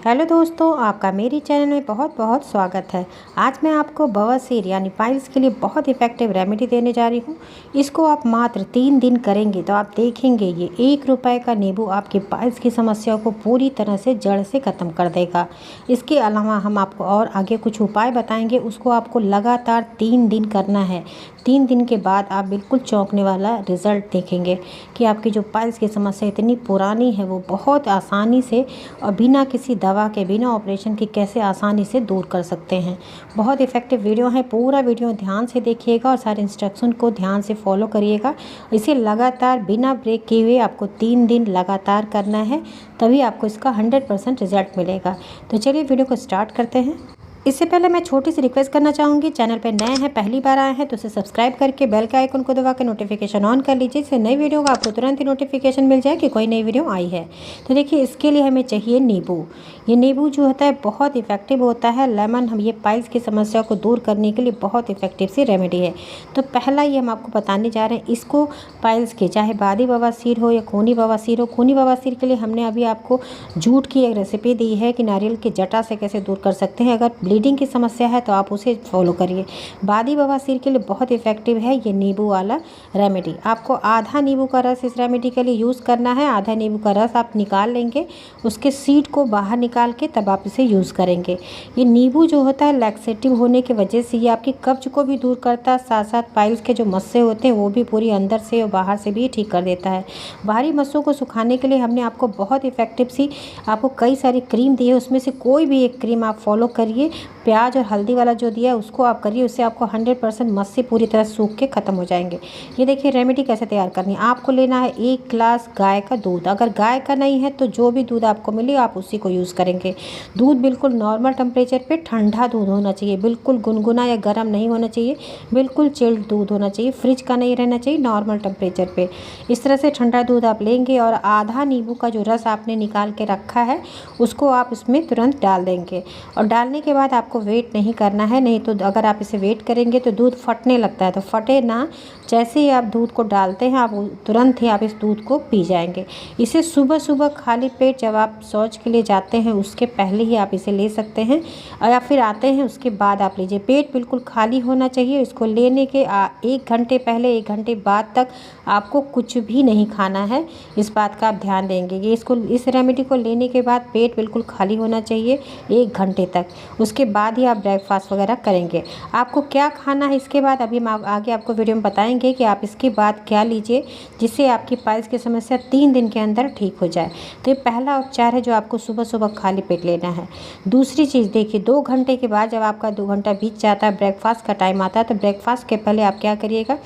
Hello दोस्तों, आपका मेरी चैनल में बहुत बहुत स्वागत है। आज मैं आपको बवासीर यानी पाइल्स के लिए बहुत इफ़ेक्टिव रेमेडी देने जा रही हूँ। इसको आप मात्र 3 दिन करेंगे तो आप देखेंगे ये 1 रुपए का नींबू आपकी पाइल्स की समस्या को पूरी तरह से जड़ से ख़त्म कर देगा। इसके अलावा हम आपको और आगे कुछ उपाय बताएंगे, उसको आपको लगातार 3 दिन करना है। 3 दिन के बाद आप बिल्कुल चौंकने वाला रिज़ल्ट देखेंगे कि आपकी जो पाइल्स की समस्या इतनी पुरानी है वो बहुत आसानी से और बिना किसी दवा के, बिना ऑपरेशन के कैसे आसानी से दूर कर सकते हैं। बहुत इफ़ेक्टिव वीडियो है, पूरा वीडियो ध्यान से देखिएगा और सारे इंस्ट्रक्शन को ध्यान से फॉलो करिएगा। इसे लगातार बिना ब्रेक किए हुए आपको 3 दिन लगातार करना है, तभी आपको इसका 100% रिजल्ट मिलेगा। तो चलिए वीडियो को स्टार्ट करते हैं। इससे पहले मैं छोटी सी रिक्वेस्ट करना चाहूँगी, चैनल पर नए हैं, पहली बार आए हैं तो उसे सब्सक्राइब करके बेल के आइकन को दबा के नोटिफिकेशन ऑन कर लीजिए। इससे नई वीडियो का आपको तुरंत ही नोटिफिकेशन मिल जाए कि कोई नई वीडियो आई है। तो देखिए, इसके लिए हमें चाहिए नींबू। ये नींबू जो होता है बहुत इफेक्टिव होता है। लेमन हम ये पाइल्स की समस्या को दूर करने के लिए बहुत इफेक्टिव सी रेमेडी है। तो पहला ये हम आपको बताने जा रहे हैं, इसको पाइल्स के चाहे बादी बवासीर हो या खूनी बवासीर हो। खूनी बवासीर के लिए हमने अभी आपको जूट की एक रेसिपी दी है कि नारियल की जटा से कैसे दूर कर सकते हैं। अगर ब्लीडिंग की समस्या है तो आप उसे फॉलो करिए। बादी बवासीर के लिए बहुत इफेक्टिव है ये नींबू वाला रेमेडी। आपको आधा नींबू का रस इस रेमेडी के लिए यूज़ करना है। आधा नींबू का रस आप निकाल लेंगे, उसके सीड को बाहर निकाल के तब आप इसे यूज़ करेंगे। ये नींबू जो होता है लैक्सेटिव होने की वजह से ये आपकी कब्ज को भी दूर करता है, साथ साथ पाइल्स के जो मस्से होते हैं वो भी पूरी अंदर से और बाहर से भी ठीक कर देता है। बाहरी मस्सों को सुखाने के लिए हमने आपको बहुत इफेक्टिव सी आपको कई सारी क्रीम दी है, उसमें से कोई भी एक क्रीम आप फॉलो करिए। प्याज और हल्दी वाला जो दिया है उसको आप करिए, उससे आपको 100% मस्से पूरी तरह सूख के ख़त्म हो जाएंगे। ये देखिए रेमेडी कैसे तैयार करनी है। आपको लेना है 1 गिलास गाय का दूध। अगर गाय का नहीं है तो जो भी दूध आपको मिले आप उसी को यूज़ करेंगे। दूध बिल्कुल नॉर्मल टेम्परेचर पे ठंडा दूध होना चाहिए, बिल्कुल गुनगुना या गर्म नहीं होना चाहिए, बिल्कुल चिल्ड दूध होना चाहिए, फ्रिज का नहीं रहना चाहिए, नॉर्मल टेम्परेचर पे। इस तरह से ठंडा दूध आप लेंगे और आधा नींबू का जो रस आपने निकाल के रखा है उसको आप इसमें तुरंत डाल देंगे। और डालने के बाद आपको वेट नहीं करना है, नहीं तो अगर आप इसे वेट करेंगे तो दूध फटने लगता है, तो फटे ना। जैसे ही आप दूध को डालते हैं आप तुरंत ही आप इस दूध को पी जाएंगे। इसे सुबह सुबह खाली पेट जब आप शौच के लिए जाते हैं उसके पहले ही आप इसे ले सकते हैं, या फिर आते हैं उसके बाद आप लीजिए। पेट बिल्कुल खाली होना चाहिए। इसको लेने के 1 घंटे पहले 1 घंटे बाद तक आपको कुछ भी नहीं खाना है, इस बात का आप ध्यान देंगे। ये इस रेमेडी को लेने के बाद पेट बिल्कुल खाली होना चाहिए 1 घंटे तक। उसके बाद ही आप ब्रेकफास्ट वगैरह करेंगे। आपको क्या खाना है इसके बाद अभी हम आगे आपको वीडियो में बताएंगे कि आप इसके बाद क्या लीजिए जिससे आपकी पाइल्स की समस्या 3 दिन के अंदर ठीक हो जाए। तो ये पहला उपचार है जो आपको सुबह सुबह खाली पेट लेना है। दूसरी चीज़ देखिए, 2 घंटे के बाद जब आपका 2 घंटा बीत जाता है, ब्रेकफास्ट का टाइम आता है, तो ब्रेकफास्ट के पहले आप क्या करिएगा,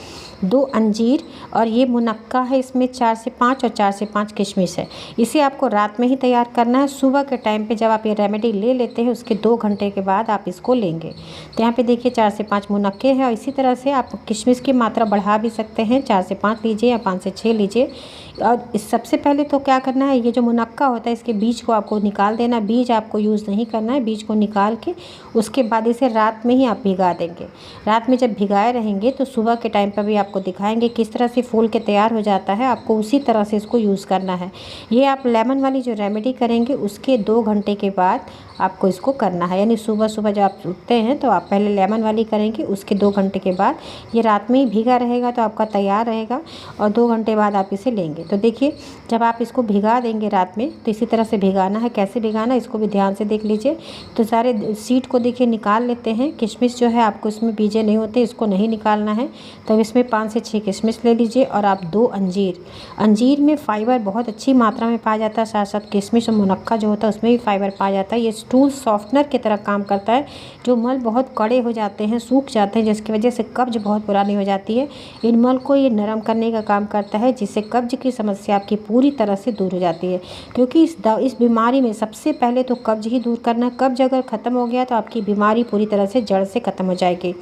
2 अंजीर और ये मुनक्का है, इसमें 4 से 5 और 4 से 5 किशमिश है। इसे आपको रात में ही तैयार करना है। सुबह के टाइम पे जब आप ये रेमेडी ले लेते हैं उसके 2 घंटे के बाद आप इसको लेंगे। तो यहाँ पे देखिए 4 से 5 मुनक्के हैं और इसी तरह से आप किशमिश की मात्रा बढ़ा भी सकते हैं, 4 से 5 लीजिए या 5 से 6 लीजिए। और इस सबसे पहले तो क्या करना है, ये जो मुनक्का होता है इसके बीज को आपको निकाल देना। बीज आपको यूज़ नहीं करना है, बीज को निकाल के उसके बाद इसे रात में ही आप भिगा देंगे। रात में जब भिगाए रहेंगे तो सुबह के टाइम पर भी आपको दिखाएंगे किस तरह से फूल के तैयार हो जाता है। आपको उसी तरह से इसको यूज़ करना है। ये आप लेमन वाली जो रेमेडी करेंगे उसके 2 घंटे के बाद आपको इसको करना है। यानी सुबह सुबह जब आप उठते हैं तो आप पहले लेमन वाली करेंगे, उसके 2 घंटे के बाद ये रात में ही भीगा रहेगा तो आपका तैयार रहेगा और 2 घंटे बाद आप इसे लेंगे। तो देखिए जब आप इसको भिगा देंगे रात में तो इसी तरह से भिगाना है। कैसे भिगाना है इसको भी ध्यान से देख लीजिए। तो सारे सीड को देखिए निकाल लेते हैं। किशमिश जो है आपको इसमें बीजे नहीं होते, इसको नहीं निकालना है। तो इसमें 5 से 6 किशमिश ले लीजिए और आप 2 अंजीर। अंजीर में फाइबर बहुत अच्छी मात्रा में पाया जाता है, साथ साथ किशमिश और मुनक्का जो होता है उसमें भी फाइबर पाया जाता है। ये स्टूल सॉफ्टनर की तरह काम करता है। जो मल बहुत कड़े हो जाते हैं, सूख जाते हैं, जिसकी वजह से कब्ज बहुत पुरानी हो जाती है, इन मल को ये नरम करने का काम करता है, जिससे कब्ज की समस्या आपकी पूरी तरह से दूर हो जाती है। क्योंकि इस बीमारी में सबसे पहले तो कब्ज ही दूर करना। कब्ज अगर ख़त्म हो गया तो आपकी बीमारी पूरी तरह से जड़ से ख़त्म हो जाएगी।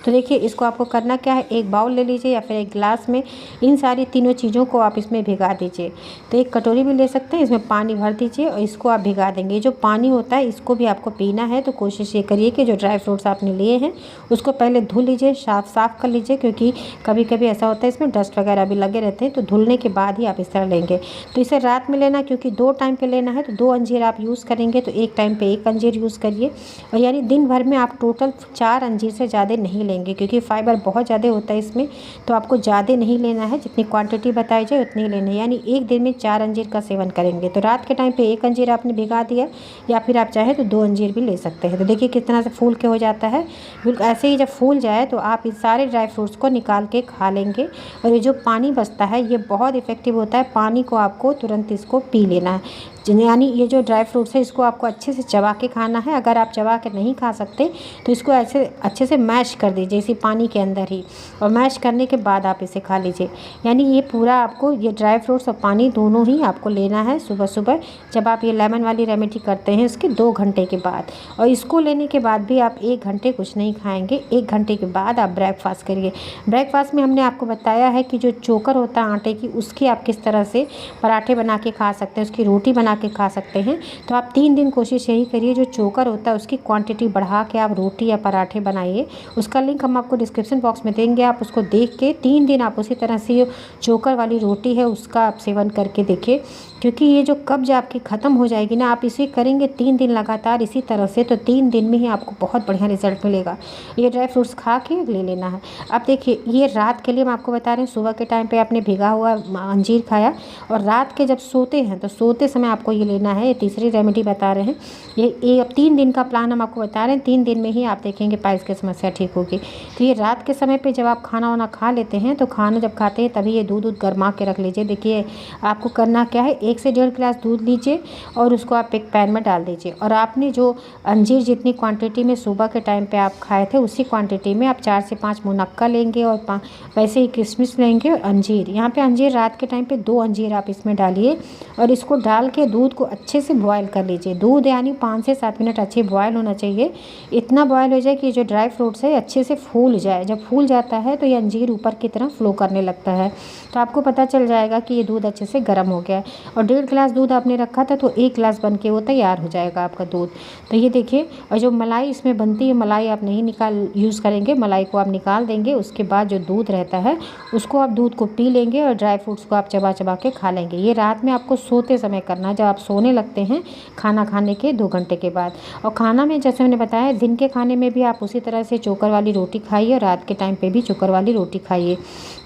तो देखिए इसको आपको करना क्या है, एक बाउल ले लीजिए या फिर एक गिलास में इन सारी तीनों चीज़ों को आप इसमें भिगा दीजिए। तो एक कटोरी भी ले सकते हैं, इसमें पानी भर दीजिए और इसको आप भिगा देंगे। जो पानी होता है इसको भी आपको पीना है तो कोशिश ये करिए कि जो ड्राई फ्रूट्स आपने लिए हैं उसको पहले धुल लीजिए, साफ़ कर लीजिए, क्योंकि कभी कभी ऐसा होता है इसमें डस्ट वगैरह भी लगे रहते हैं। तो धुलने के बाद ही आप इस तरह लेंगे। तो इसे रात में लेना, क्योंकि 2 टाइम पे लेना है, तो 2 अंजीर आप यूज़ करेंगे तो एक टाइम पे 1 अंजीर यूज़ करिए। और यानी दिन भर में आप टोटल 4 अंजीर से ज़्यादा नहीं लेंगे, क्योंकि फाइबर बहुत ज़्यादा होता है इसमें, तो आपको ज़्यादा नहीं लेना है, जितनी क्वांटिटी बताई जाए उतनी ही लेना है। यानी एक दिन में 4 अंजीर का सेवन करेंगे। तो रात के टाइम पे 1 अंजीर आपने भिगा दिया, या फिर आप चाहे तो 2 अंजीर भी ले सकते हैं। तो देखिए कितना से फूल के हो जाता है। बिल्कुल ऐसे ही जब फूल जाए तो आप इस सारे ड्राई फ्रूट्स को निकाल के खा लेंगे। और ये जो पानी बचता है ये बहुत इफ़ेक्टिव होता है। पानी को आपको तुरंत इसको पी लेना है। यानी ये जो ड्राई फ्रूट्स है इसको आपको अच्छे से चबा के खाना है। अगर आप चबा के नहीं खा सकते तो इसको ऐसे अच्छे से मैश कर दीजिए इसी पानी के अंदर ही, और मैश करने के बाद आप इसे खा लीजिए। यानी ये पूरा आपको ये ड्राई फ्रूट्स और पानी दोनों ही आपको लेना है सुबह सुबह, जब आप ये लेमन वाली रेमेडी करते हैं इसके 2 घंटे के बाद। और इसको लेने के बाद भी आप 1 घंटे कुछ नहीं खाएंगे। 1 घंटे के बाद आप ब्रेकफास्ट करिए। ब्रेकफास्ट में हमने आपको बताया है कि जो चोकर होता है आटे की, उसकी आप किस तरह से पराठे बना के खा सकते हैं, उसकी रोटी बना के खा सकते हैं। तो आप 3 दिन कोशिश यही करिए, जो चोकर होता है उसकी क्वांटिटी बढ़ा के आप रोटी या पराठे बनाइए। उसका लिंक हम आपको डिस्क्रिप्शन बॉक्स में देंगे, आप उसको देख के 3 दिन आप उसी तरह से चोकर वाली रोटी है उसका आप सेवन करके देखिए। क्योंकि ये जो कब्ज आपकी ख़त्म हो जाएगी ना, आप इसे करेंगे 3 दिन लगातार इसी तरह से, तो 3 दिन में ही आपको बहुत बढ़िया रिजल्ट मिलेगा। ये ड्राई फ्रूट्स खा के ले लेना है। अब देखिए ये रात के लिए हम आपको बता रहे हैं, सुबह के टाइम पे आपने भिगा हुआ अंजीर खाया, और रात के जब सोते हैं तो सोते समय आपको ये लेना है। ये तीसरी रेमेडी बता रहे हैं। ये अब 3 दिन का प्लान हम आपको बता रहे हैं। 3 दिन में ही आप देखेंगे पाइल्स की समस्या ठीक होगी। तो ये रात के समय पे जब आप खाना वाना खा लेते हैं, तो खाना जब खाते हैं तभी ये दूध गर्मा के रख लीजिए। देखिए आपको करना क्या है, 1 से 1.5 गिलास दूध लीजिए और उसको आप एक पैन में डाल दीजिए। और आपने जो अंजीर जितनी क्वांटिटी में सुबह के टाइम पे आप खाए थे उसी क्वांटिटी में आप 4 से 5 मुनक्का लेंगे, और वैसे ही किशमिश लेंगे और अंजीर। यहाँ पे अंजीर रात के टाइम पे 2 अंजीर आप इसमें डालिए, और इसको डाल के दूध को अच्छे से बॉयल कर लीजिए। दूध यानी 5 से 7 मिनट अच्छे बॉयल होना चाहिए। इतना बॉयल हो जाए कि जो ड्राई फ्रूट्स है अच्छे से फूल जाए। जब फूल जाता है तो ये अंजीर ऊपर की तरफ फ्लो करने लगता है, तो आपको पता चल जाएगा कि ये दूध अच्छे से गर्म हो गया है। और 1.5 गिलास दूध आपने रखा था तो 1 गिलास बन के वो तैयार हो जाएगा आपका दूध। तो ये देखिए, और जो मलाई इसमें बनती है, मलाई आप नहीं यूज़ करेंगे, मलाई को आप निकाल देंगे। उसके बाद जो दूध रहता है उसको आप दूध को पी लेंगे, और ड्राई फ्रूट्स को आप चबा चबा के खा लेंगे। ये रात में आपको सोते समय करना, जब आप सोने लगते हैं खाना खाने के 2 घंटे के बाद। और खाना में जैसे मैंने बताया, दिन के खाने में भी आप उसी तरह से चोकर वाली रोटी खाइए, और रात के टाइम पे भी चोकर वाली रोटी खाइए।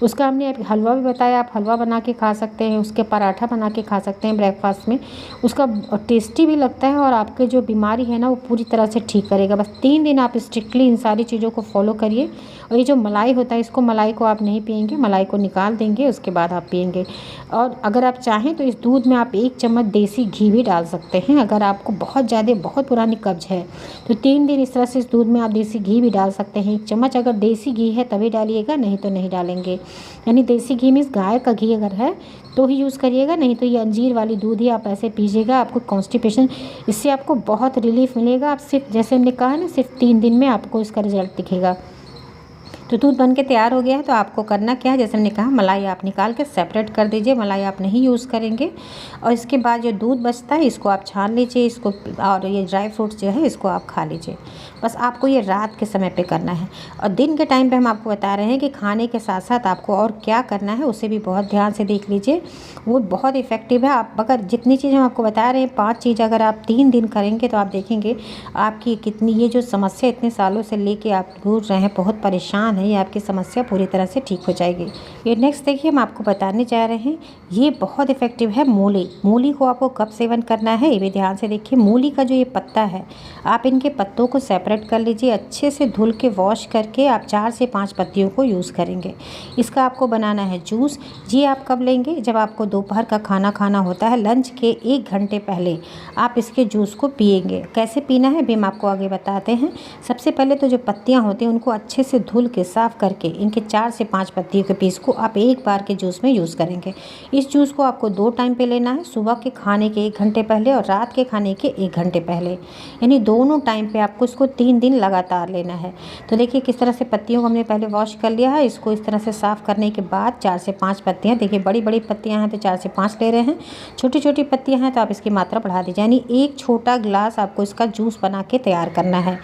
उसका हमने हलवा भी बताया, आप हलवा बना के खा सकते हैं, उसके पराठा बना के खा सकते हैं ब्रेकफास्ट में। उसका टेस्टी भी लगता है, और आपके जो बीमारी है ना वो पूरी तरह से ठीक करेगा। बस 3 दिन आप स्ट्रिक्टली इन सारी चीज़ों को फॉलो करिए। और ये जो मलाई होता है, इसको मलाई को आप नहीं पिएंगे, मलाई को निकाल देंगे, उसके बाद आप पिएंगे। और अगर आप चाहें तो इस दूध में आप 1 चम्मच देसी घी भी डाल सकते हैं। अगर आपको बहुत ज़्यादा बहुत पुरानी कब्ज है तो 3 दिन इस तरह से इस दूध में आप देसी घी भी डाल सकते हैं 1 चम्मच। अगर देसी घी है तभी डालिएगा, नहीं तो नहीं डालेंगे। यानी देसी घी मीन्स गाय का घी अगर है तो ही यूज़ करिएगा, नहीं तो ये अंजीर वाली दूध ही आप ऐसे पीजिएगा। आपको कॉन्स्टिपेशन, इससे आपको बहुत रिलीफ मिलेगा। आप सिर्फ, जैसे हमने कहा ना, सिर्फ 3 दिन में आपको इसका रिजल्ट दिखेगा। तो दूध बन के तैयार हो गया है। तो आपको करना क्या है, जैसे हमने कहा, मलाई आप निकाल के सेपरेट कर दीजिए, मलाई आप नहीं यूज़ करेंगे। और इसके बाद जो दूध बचता है इसको आप छान लीजिए, इसको, और ये ड्राई फ्रूट्स जो है इसको आप खा लीजिए। बस आपको ये रात के समय पे करना है। और दिन के टाइम पे हम आपको बता रहे हैं कि खाने के साथ साथ आपको और क्या करना है, उसे भी बहुत ध्यान से देख लीजिए। वो बहुत इफ़ेक्टिव है। आप अगर जितनी चीज़ हम आपको बता रहे हैं, 5 चीज़ अगर आप 3 दिन करेंगे तो आप देखेंगे आपकी कितनी, ये जो समस्या इतने सालों से लेके आप दूर रहे हैं, बहुत परेशान है, ये आपकी समस्या पूरी तरह से ठीक हो जाएगी। ये नेक्स्ट देखिए, हम आपको बताने जा रहे हैं, ये बहुत इफ़ेक्टिव है मूली। मूली को आपको कब सेवन करना है ये भी ध्यान से देखिए। मूली का जो ये पत्ता है, आप इनके पत्तों को सेपरेट कर लीजिए, अच्छे से धुल के वॉश करके आप 4 से 5 पत्तियों को यूज़ करेंगे। इसका आपको बनाना है जूस। जी आप कब लेंगे, जब आपको दोपहर का खाना खाना होता है, लंच के 1 घंटे पहले आप इसके जूस को पिएंगे। कैसे पीना है भी हम आपको आगे बताते हैं। सबसे पहले तो जो पत्तियाँ होती हैं उनको अच्छे से धुल के के साफ़ करके इनके 4 से 5 पत्तियों के पीस को आप एक बार के जूस में यूज़ करेंगे। इस जूस को आपको 2 टाइम पे लेना है, सुबह के खाने के 1 घंटे पहले और रात के खाने के 1 घंटे पहले, यानी दोनों टाइम पे आपको इसको 3 दिन लगातार लेना है। तो देखिए किस तरह से पत्तियों को हमने पहले वॉश कर लिया है। इसको इस तरह से साफ़ करने के बाद 4 से 5 पत्तियाँ, देखिए बड़ी बड़ी पत्तियाँ हैं तो 4 से 5 ले रहे हैं, छोटी छोटी पत्तियाँ हैं तो आप इसकी मात्रा बढ़ा दीजिए, यानी एक छोटा गिलास आपको इसका जूस बना के तैयार करना है।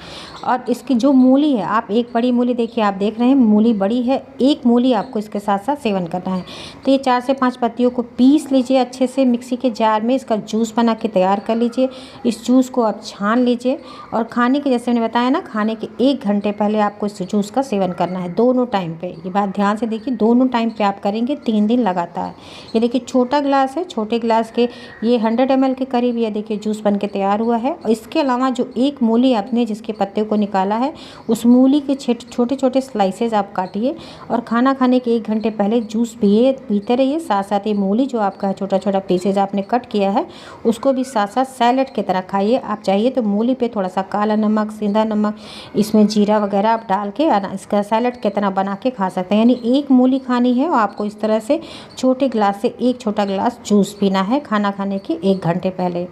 और इसकी जो मूली है, आप एक बड़ी मूली, देखिए आप देख रहे हैं मूली बड़ी है, एक मूली आपको इसके साथ साथ सेवन करना है। तो ये 4 से 5 पत्तियों को पीस लीजिए अच्छे से मिक्सी के जार में, इसका जूस बना के तैयार कर लीजिए। इस जूस को आप छान लीजिए और खाने के, जैसे मैंने बताया ना, खाने के 1 घंटे पहले आपको इस जूस का सेवन करना है, दोनों टाइम पे। ये बात ध्यान से देखिए, दोनों टाइम पे आप करेंगे 3 दिन लगातार। ये देखिए छोटा गिलास है, छोटे गिलास के ये 100 ml के करीब ये देखिए जूस बन के तैयार हुआ है। और इसके अलावा जो एक मूली आपने जिसके पत्ते को निकाला है, उस मूली के छोटे छोटे स्लाइसेस आप काटिए और खाना खाने के 1 घंटे पहले जूस पीते रहिए। साथ साथ ये मूली जो आपका छोटा छोटा पीसेज आपने कट किया है, उसको भी साथ साथ सैलेड की तरह खाइए। आप चाहिए तो मूली पे थोड़ा सा काला नमक, सेंधा नमक, इसमें जीरा वगैरह आप डाल के इसका सैलेड की तरह बना के खा सकते हैं। यानी एक मूली खानी है और आपको इस तरह से छोटे गिलास से एक छोटा गिलास जूस पीना है खाना खाने के 1 घंटे पहले।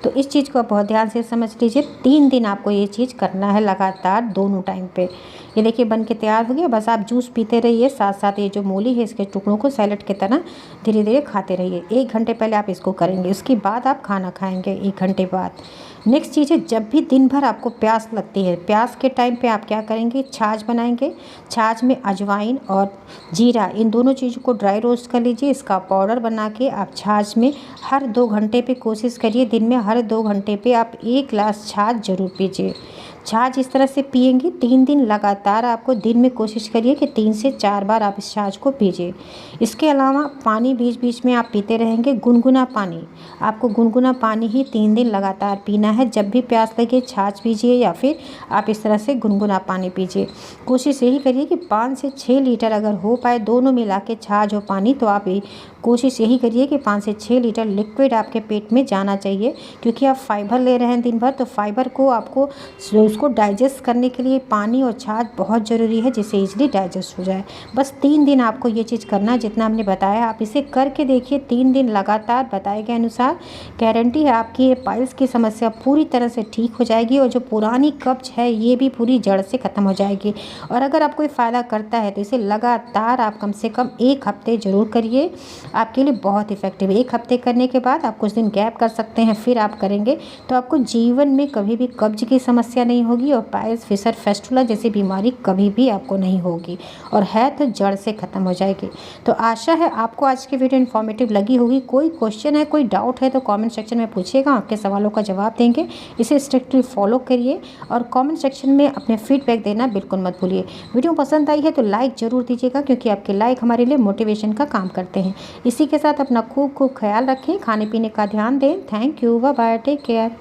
तो इस चीज़ को आप बहुत ध्यान से समझ लीजिए। 3 दिन आपको ये चीज़ करना है लगातार, दोनों टाइम पे। ये देखिए बन के तैयार हो गया। बस आप जूस पीते रहिए, साथ साथ ये जो मूली है इसके टुकड़ों को सैलेड की तरह धीरे धीरे खाते रहिए। 1 घंटे पहले आप इसको करेंगे, उसके बाद आप खाना खाएंगे 1 घंटे बाद। नेक्स्ट चीज़ है, जब भी दिन भर आपको प्यास लगती है, प्यास के टाइम पे आप क्या करेंगे, छाछ बनाएंगे। छाछ में अजवाइन और जीरा, इन दोनों चीज़ों को ड्राई रोस्ट कर लीजिए। इसका पाउडर बना के आप छाछ में हर 2 घंटे पे कोशिश करिए, दिन में हर 2 घंटे पे आप 1 गिलास छाछ ज़रूर पीजिए। छाछ इस तरह से पिएंगे 3 दिन लगातार। आपको दिन में कोशिश करिए कि 3 से 4 बार आप इस छाछ को पीजिए। इसके अलावा पानी बीच बीच में आप पीते रहेंगे, गुनगुना पानी। आपको गुनगुना पानी ही 3 दिन लगातार पीना है। जब भी प्यास लगे छाछ पीजिए या फिर आप इस तरह से गुनगुना पानी पीजिए। कोशिश यही करिए कि 5 से 6 लीटर अगर हो पाए दोनों मिला के छाछ और पानी, तो आप कोशिश यही करिए कि 5 से 6 लीटर लिक्विड आपके पेट में जाना चाहिए, क्योंकि आप फाइबर ले रहे हैं दिन भर, तो फाइबर को आपको उसको डाइजेस्ट करने के लिए पानी और छाछ बहुत ज़रूरी है, जिससे इजीली डाइजेस्ट हो जाए। बस 3 दिन आपको ये चीज़ करना है जितना हमने बताया। आप इसे करके देखिए 3 दिन लगातार, बताए गए अनुसार। गारंटी है आपकी ये पाइल्स की समस्या पूरी तरह से ठीक हो जाएगी और जो पुरानी कब्ज है ये भी पूरी जड़ से ख़त्म हो जाएगी। और अगर आपको ये फ़ायदा करता है तो इसे लगातार आप कम से कम 1 हफ्ते ज़रूर करिए, आपके लिए बहुत इफेक्टिव है। 1 हफ्ते करने के बाद आप कुछ दिन गैप कर सकते हैं, फिर आप करेंगे तो आपको जीवन में कभी भी कब्ज की समस्या नहीं होगी और पाइल्स, फिशर, फेस्टुला जैसी बीमारी कभी भी आपको नहीं होगी, और है तो जड़ से ख़त्म हो जाएगी। तो आशा है आपको आज की वीडियो इन्फॉर्मेटिव लगी होगी। कोई क्वेश्चन है, कोई डाउट है तो कमेंट सेक्शन में पूछिएगा, आपके सवालों का जवाब देंगे। इसे स्ट्रिक्टली फॉलो करिए और कमेंट सेक्शन में अपने फीडबैक देना बिल्कुल मत भूलिए। वीडियो पसंद आई है तो लाइक ज़रूर दीजिएगा, क्योंकि आपके लाइक हमारे लिए मोटिवेशन का काम करते हैं। इसी के साथ अपना खूब ख्याल रखें, खाने पीने का ध्यान दें। Thank you, bye bye, take care.